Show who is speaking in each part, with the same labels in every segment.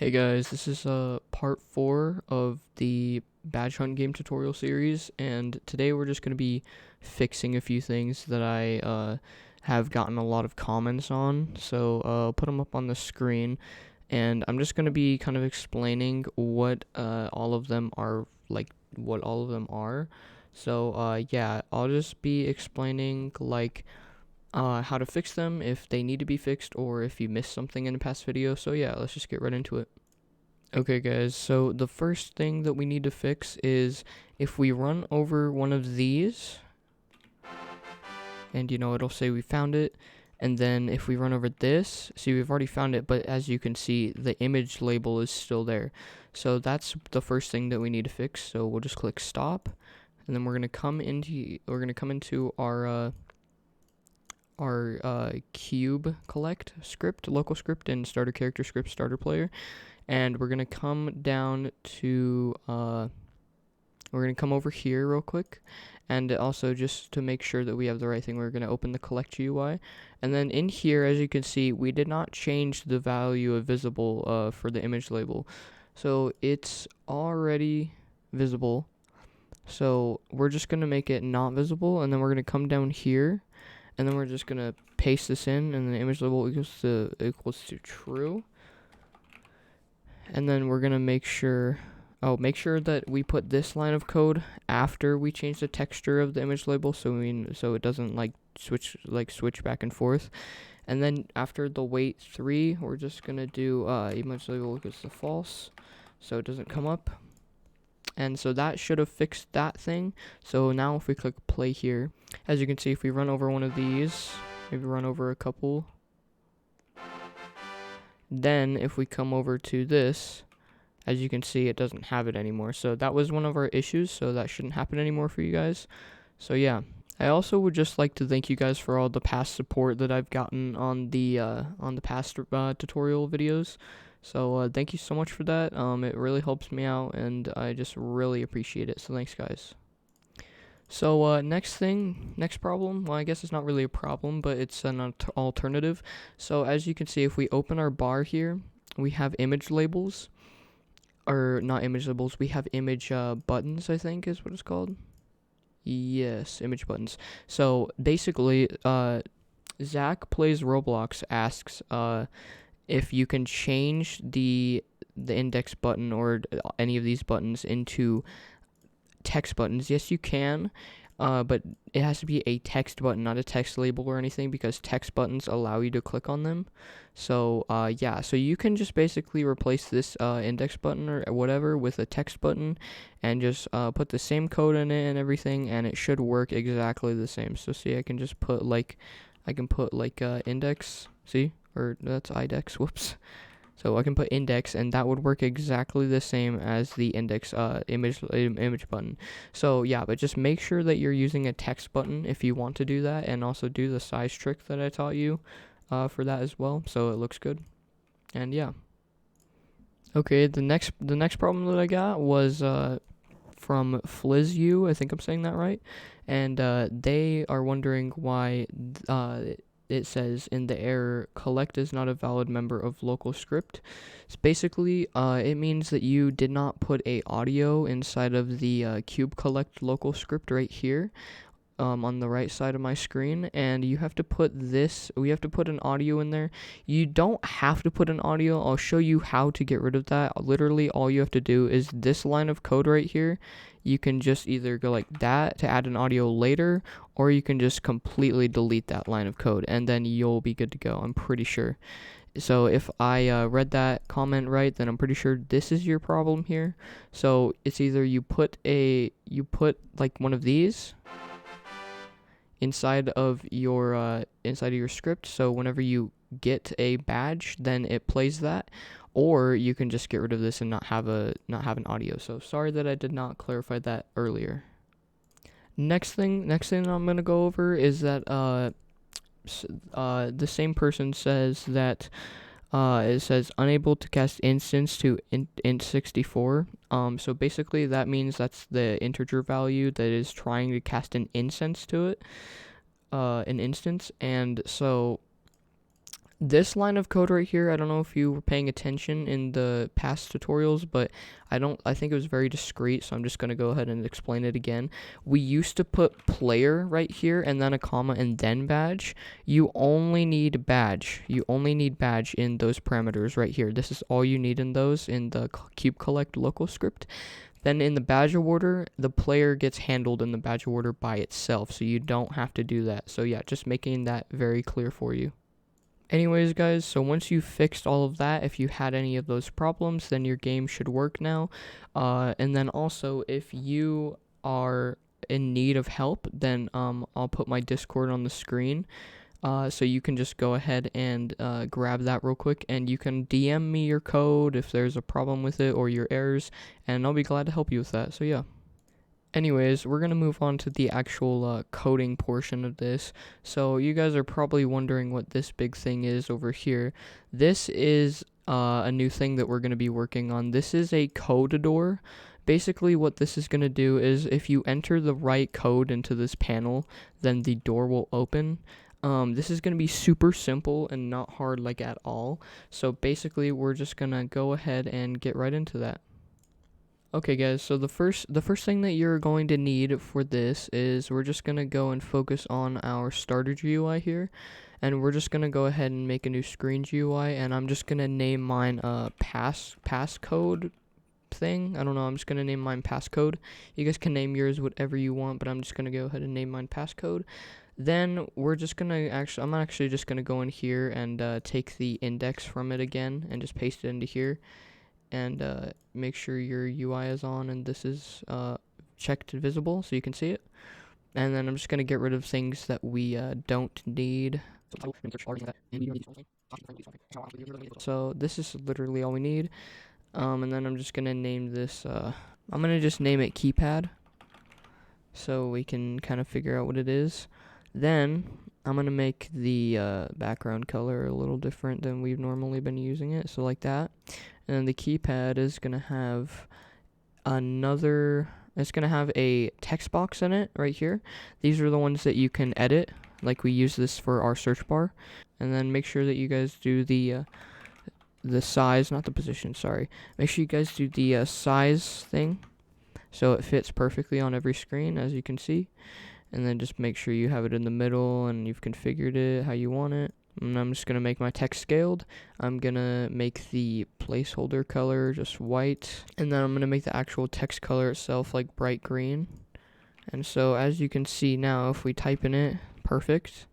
Speaker 1: Hey guys, this is part 4 of the badge hunt game tutorial series, and today we're just going to be fixing a few things that I have gotten a lot of comments on. So I'll put them up on the screen, and I'm just going to be kind of explaining what all of them are, what all of them are. So yeah, I'll just be explaining how to fix them if they need to be fixed or if you missed something in a past video. So yeah, let's just get right into it. Okay guys, so the first thing that we need to fix is if we run over one of these, and it'll say we found it, and then if we run over this, see we've already found it, but as you can see the image label is still there. So that's the first thing that we need to fix. So we'll just click stop, and then we're gonna come into our cube collect script, local script, and starter character script starter player. And we're gonna come down to we're gonna come over here real quick, and also just to make sure that we have the right thing, we're gonna open the collect GUI, and then in here, as you can see, we did not change the value of visible for the image label, so it's already visible. So we're just gonna make it not visible, and then we're gonna come down here, and then we're just gonna paste this in, and the image label equals to true. And then we're gonna make sure that we put this line of code after we change the texture of the image label, so it doesn't switch back and forth. And then after the wait 3, we're just gonna do image label equals to false, so it doesn't come up. And so that should have fixed that thing. So now if we click play here, as you can see, if we run over one of these, maybe run over a couple, then if we come over to this, as you can see, it doesn't have it anymore. So that was one of our issues, so that shouldn't happen anymore for you guys. So yeah, I also would just like to thank you guys for all the past support that I've gotten on the past tutorial videos. So thank you so much for that. It really helps me out, and I just really appreciate it. So thanks, guys. So next problem, well, I guess it's not really a problem, but it's an alternative. So as you can see, if we open our bar here, we have image labels, or not image labels, we have image buttons, I think is what it's called. Yes, image buttons. So basically, Zach Plays Roblox asks if you can change the index button or any of these buttons into text buttons. Yes, you can, but it has to be a text button, not a text label or anything, because text buttons allow you to click on them. So yeah, so you can just basically replace this index button or whatever with a text button, and just put the same code in it and everything, and it should work exactly the same. So see, I can just put index, see, or that's IDEX, whoops. So I can put index, and that would work exactly the same as the index image button. So yeah, but just make sure that you're using a text button if you want to do that, and also do the size trick that I taught you for that as well, so it looks good. And yeah. Okay, the next problem that I got was from FlizzU, I think I'm saying that right, and they are wondering why it says in the error, collect is not a valid member of local script. So basically, it means that you did not put a audio inside of the cube collect local script right here, on the right side of my screen, and we have to put an audio in there. You don't have to put an audio. I'll show you how to get rid of that. Literally, all you have to do is this line of code right here. You can just either go like that to add an audio later, or you can just completely delete that line of code, and then you'll be good to go, I'm pretty sure. So if I read that comment right, then I'm pretty sure this is your problem here. So it's either you put like one of these inside of your script, so whenever you get a badge, then it plays that, or you can just get rid of this and not have an audio. So sorry that I did not clarify that earlier. Next thing I'm gonna go over is that the same person says that it says unable to cast instance to int64. So basically that means that's the integer value that is trying to cast an instance to it, an instance. And so This line of code right here, I don't know if you were paying attention in the past tutorials, but I think it was very discreet, so I'm just going to go ahead and explain it again. We used to put player right here and then a comma and then badge. You only need badge. You only need badge in those parameters right here. This is all you need in those in the cube collect local script. Then in the badge order, the player gets handled in the badge order by itself, so you don't have to do that. So yeah, just making that very clear for you. Anyways, guys, so once you've fixed all of that, if you had any of those problems, then your game should work now. And then also, if you are in need of help, then I'll put my Discord on the screen. So you can just go ahead and grab that real quick, and you can DM me your code if there's a problem with it or your errors, and I'll be glad to help you with that. So yeah. Anyways, we're going to move on to the actual coding portion of this. So you guys are probably wondering what this big thing is over here. This is a new thing that we're going to be working on. This is a code door. Basically what this is going to do is if you enter the right code into this panel, then the door will open. This is going to be super simple and not hard like at all. So basically we're just going to go ahead and get right into that. Okay guys, so the first thing that you're going to need for this is we're just going to go and focus on our starter GUI here, and we're just going to go ahead and make a new screen GUI, and I'm just going to name mine passcode thing. I don't know, I'm just going to name mine passcode. You guys can name yours whatever you want, but I'm just going to go ahead and name mine passcode. Then we're just going to I'm actually just going to go in here and take the index from it again and just paste it into here. And make sure your UI is on and this is checked visible so you can see it. And then I'm just going to get rid of things that we don't need. So this is literally all we need. And then I'm just going to name this, I'm going to just name it keypad so we can kind of figure out what it is. Then I'm going to make the background color a little different than we've normally been using it, so like that. And then the keypad is going to have it's going to have a text box in it right here. These are the ones that you can edit, like we use this for our search bar. And then make sure that you guys do the size, not the position, sorry. Make sure you guys do the size thing so it fits perfectly on every screen, as you can see. And then just make sure you have it in the middle and you've configured it how you want it. And I'm just going to make my text scaled. I'm going to make the placeholder color just white. And then I'm going to make the actual text color itself like bright green. And so as you can see now, if we type in it, perfect.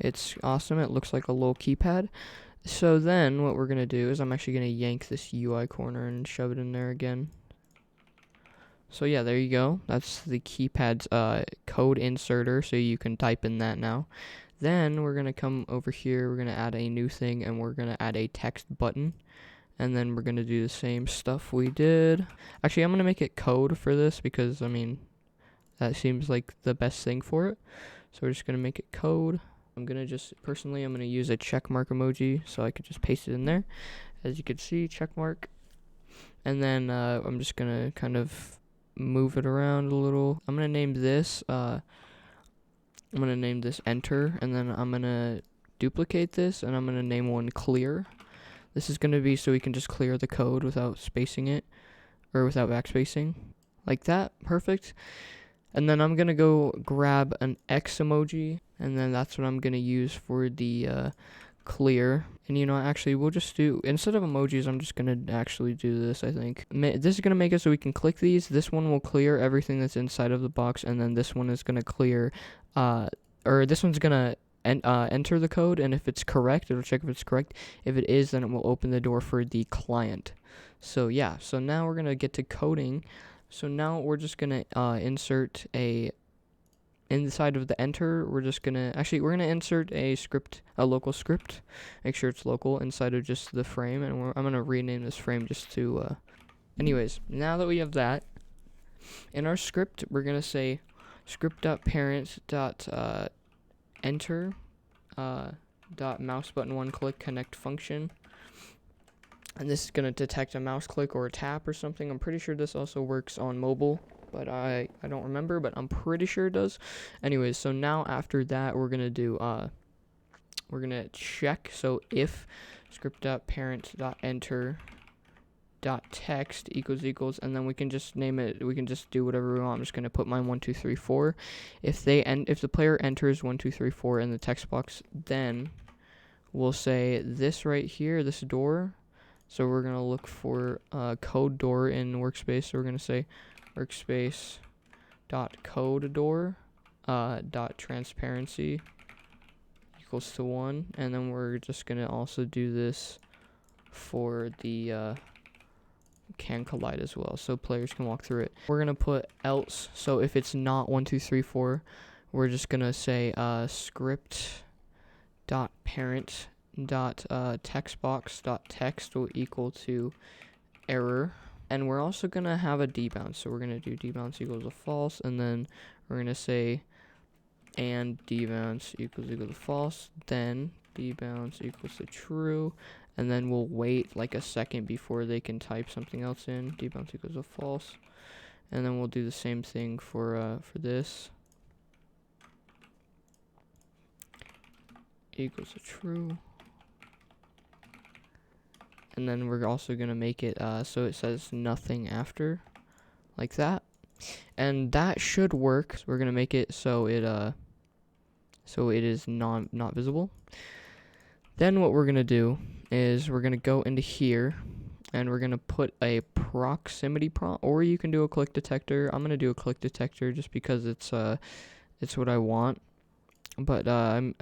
Speaker 1: It's awesome. It looks like a little keypad. So then what we're going to do is I'm actually going to yank this UI corner and shove it in there again. So yeah, there you go. That's the keypad's code inserter, so you can type in that now. Then we're going to come over here, we're going to add a new thing, and we're going to add a text button. And then we're going to do the same stuff we did. Actually, I'm going to make it code for this because, I mean, that seems like the best thing for it. So we're just going to make it code. I'm going to use a check mark emoji so I could just paste it in there. As you can see, check mark. And then I'm just going to kind of move it around a little. I'm going to name this enter, and then I'm going to duplicate this, and I'm going to name one clear. This is going to be so we can just clear the code without spacing it, or without backspacing. Like that, perfect. And then I'm going to go grab an X emoji, and then that's what I'm going to use for the clear. And you know, actually we'll just do, instead of emojis, I'm just going to actually do this, I think. This is going to make it so we can click these. This one will clear everything that's inside of the box, and then this one is going to clear, or this one's going to enter the code, and if it's correct, it'll check if it's correct. If it is, then it will open the door for the client. So yeah, so now we're going to get to coding. So now we're just going to insert inside of the enter, we're going to insert a local script. Make sure it's local inside of just the frame, and I'm going to rename this frame just to, anyways, now that we have that, in our script, we're going to say script.parent.enter mouse button one click connect function. And this is going to detect a mouse click or a tap or something. I'm pretty sure this also works on mobile, but I don't remember, but I'm pretty sure it does. Anyways, so now after that, we're going to do we're gonna check. So if script.parent.enter text equals, and then we can just name it, we can just do whatever we want. I'm just going to put mine 1 2 3 4. If the player enters 1 2 3 4 in the text box, then we'll say this right here, this door. So we're going to look for code door in workspace. So we're going to say workspace dot code door dot transparency equals to 1, and then we're just going to also do this for the can collide as well, so players can walk through it. We're gonna put else, so if it's not 1 2 3 4, we're just gonna say script dot parent dot text box dot text will equal to error, and we're also gonna have a debounce, so we're gonna do debounce equals to false, and then we're gonna say and debounce equals to false, then debounce equals to true, and then we'll wait like a second before they can type something else in. Debounce equals to false, and then we'll do the same thing for this. Equals to true, and then we're also gonna make it so it says nothing after, like that, and that should work. So we're gonna make it so it is not visible. Then what we're gonna do is we're gonna go into here and we're gonna put a proximity prompt, or you can do a click detector. I'm gonna do a click detector just because it's what I want. But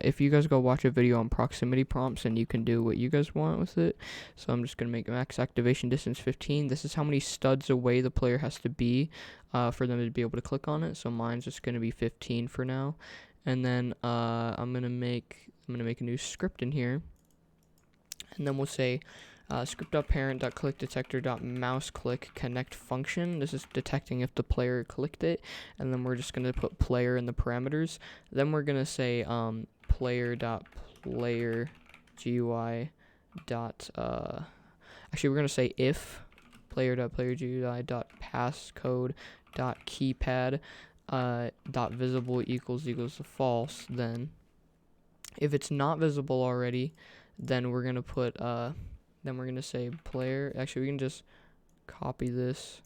Speaker 1: if you guys go watch a video on proximity prompts, and you can do what you guys want with it. So I'm just gonna make max activation distance 15. This is how many studs away the player has to be for them to be able to click on it. So mine's just gonna be 15 for now. And then I'm gonna make a new script in here, and then we'll say script.parent.clickDetector.mouseClick connect function. This is detecting if the player clicked it, and then we're just gonna put player in the parameters. Then we're gonna say player.player GUI dot actually we're gonna say if player.player GUI dot passcode dot keypad dot visible equals to false. Then if it's not visible already, then we're gonna put then we're gonna say player, actually we can just copy this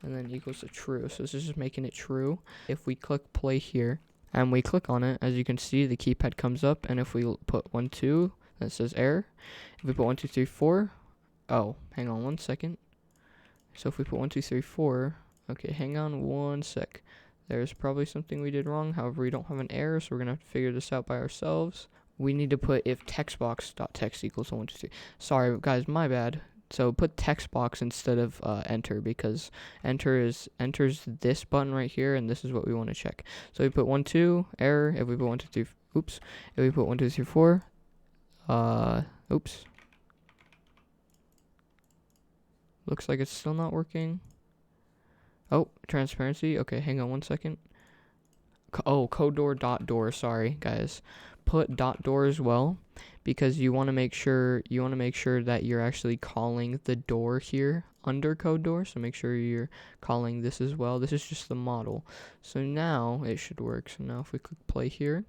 Speaker 1: and then equals to true. So this is just making it true. If we click play here and we click on it, as you can see the keypad comes up, and if we put 1 2, that says error. If we put 1 2 3 4, oh, hang on one second. So if we put 1 2 3 4, okay, hang on one sec. There's probably something we did wrong. However, we don't have an error, so we're gonna have to figure this out by ourselves. We need to put if textbox.text equals to 1 2 3. Sorry guys, my bad. So put text box instead of enter, because enters this button right here, and this is what we want to check. So we put 1 2 error. If we put 1 2 3, oops. If we put 1 2 3 4, oops. Looks like it's still not working. Oh, transparency. Okay, hang on one second. Code door dot door. Sorry guys. Put dot door as well, because you want to make sure that you're actually calling the door here under code door. So make sure you're calling this as well. This is just the model. So now it should work. So now if we click play here,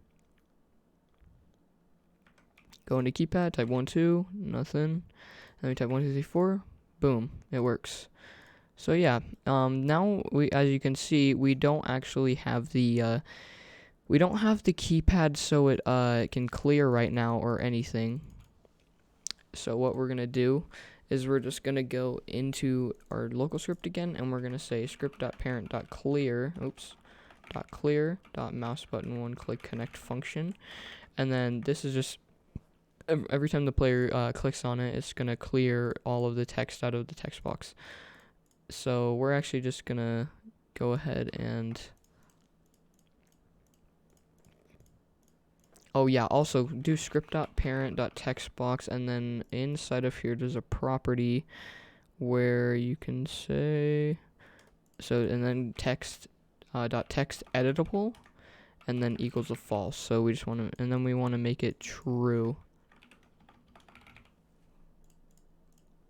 Speaker 1: go into keypad, type 1 2, nothing. Then we type 1 2 3 4, boom, it works. So yeah, now as you can see, we don't actually have the keypad, so it can clear right now or anything. So what we're gonna do is we're just gonna go into our local script again, and we're gonna say script.parent.clear, .mouse button 1 click connect function, and then this is just every time the player clicks on it, it's gonna clear all of the text out of the text box. So we're actually just gonna go ahead and oh yeah, also do script.parent.textbox, and then inside of here there's a property where you can say and then text text editable, and then equals to false. So we just want to, and then we want to make it true.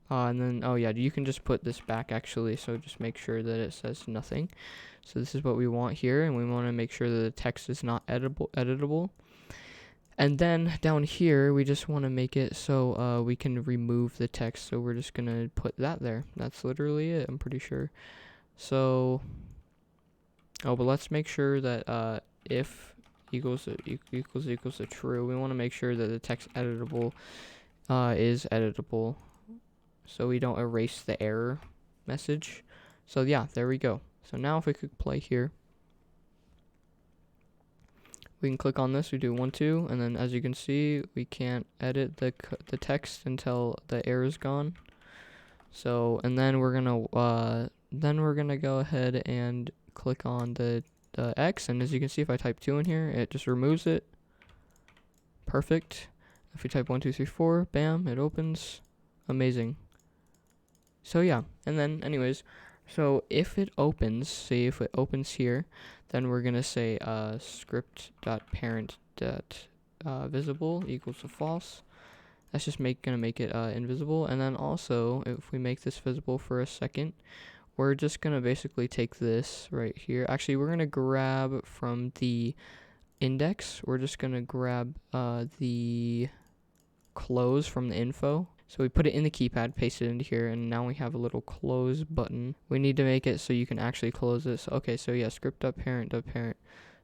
Speaker 1: And then, oh yeah, you can just put this back actually, so just make sure that it says nothing. So this is what we want here, and we want to make sure that the text is not editable. And then down here, we just want to make it so we can remove the text. So we're just going to put that there. That's literally it, I'm pretty sure. So, but let's make sure that if equals to true, we want to make sure that the text editable is editable, so we don't erase the error message. So yeah, there we go. So now if we could play here, we can click on this, we do 1, 2, and then as you can see, we can't edit the text until the error is gone. So, and then we're gonna go ahead and click on the X, and as you can see, if I type 2 in here, it just removes it. Perfect. If we type 1, 2, 3, 4, bam, it opens. Amazing. So yeah, and then anyways, so if it opens, say if it opens here, then we're gonna say script.parent.visible equals to false. That's just gonna make it invisible. And then also, if we make this visible for a second, we're just gonna basically take this right here. Actually, we're gonna grab from the index. We're just gonna grab the close from the info. So we put it in the keypad, paste it into here, and now we have a little close button. We need to make it so you can actually close this. So, okay, so yeah, script.parent.parent.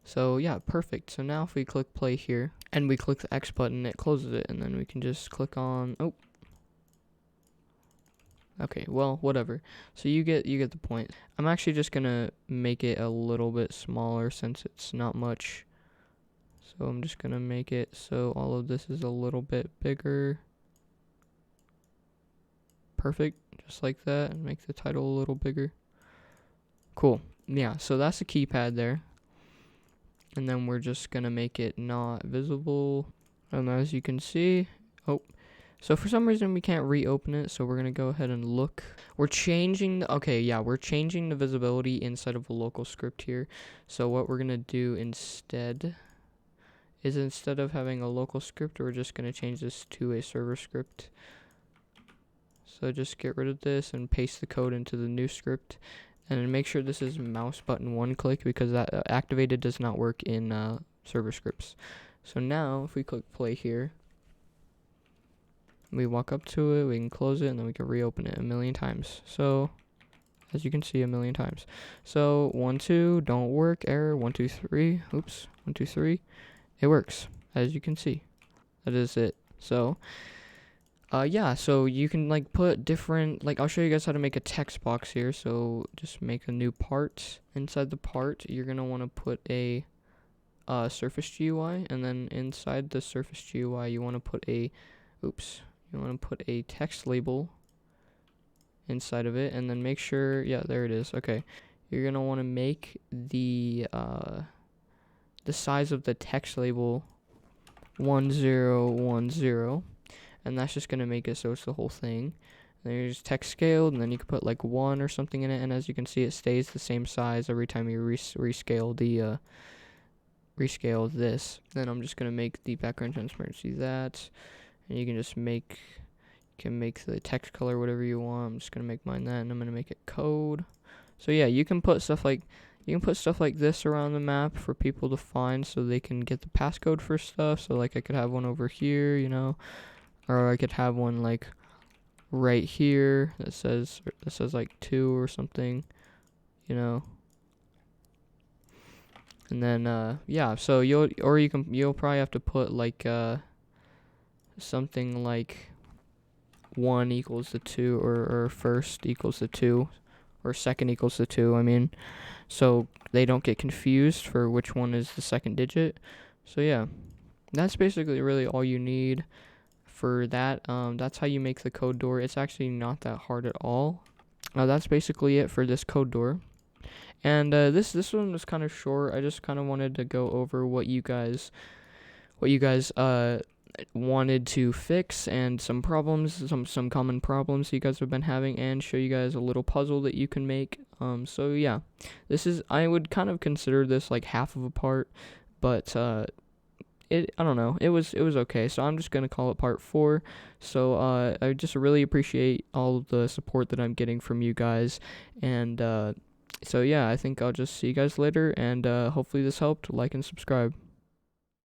Speaker 1: So yeah, perfect. So now if we click play here and we click the X button, it closes it, and then we can just click on, oh. Okay, well, whatever. So you get the point. I'm actually just gonna make it a little bit smaller since it's not much. So I'm just gonna make it so all of this is a little bit bigger. Perfect, just like that, and make the title a little bigger. Cool. Yeah, so that's the keypad there. And then we're just gonna make it not visible. And as you can see, so for some reason we can't reopen it, so we're gonna go ahead and look. We're changing the visibility inside of a local script here. So what we're gonna do instead is, instead of having a local script, we're just gonna change this to a server script. So just get rid of this and paste the code into the new script, and make sure this is mouse button 1 click, because that activated does not work in server scripts. So now if we click play here, we walk up to it, we can close it, and then we can reopen it 1,000,000 times. So as you can see, 1,000,000 times. So 1, 2 don't work, error. 1, 2, 3, oops, 1, 2, 3, it works, as you can see. That is it. So yeah, so you can like put different, like I'll show you guys how to make a text box here. So just make a new part. Inside the part, you're gonna want to put a surface GUI, and then inside the surface GUI, you want to put a text label inside of it, and then make sure, yeah, there it is. Okay, you're gonna want to make the size of the text label 1010. And that's just going to make it so it's the whole thing. And then there's text scaled, and then you can put like 1 or something in it, and as you can see, it stays the same size every time you rescale this. Then I'm just going to make the background transparency that, and you can just make the text color whatever you want. I'm just going to make mine that, and I'm going to make it code. So yeah, you can put stuff like this around the map for people to find, so they can get the passcode for stuff. So like I could have one over here, you know, or I could have one like right here that says like 2 or something, you know. And then yeah, so you'll probably have to put like something like 1 equals to 2, or first equals to 2, or second equals to 2, I mean, so they don't get confused for which one is the second digit. So yeah, that's basically really all you need for that. That's how you make the code door. It's actually not that hard at all. That's basically it for this code door. And this one was kind of short. I just kind of wanted to go over what you guys wanted to fix, and some problems, some common problems you guys have been having, and show you guys a little puzzle that you can make. So yeah, I would kind of consider this like half of a part, but I don't know, it was okay. So I'm just gonna call it part 4. So I just really appreciate all of the support that I'm getting from you guys, and so yeah, I think I'll just see you guys later, and hopefully this helped. Like and subscribe.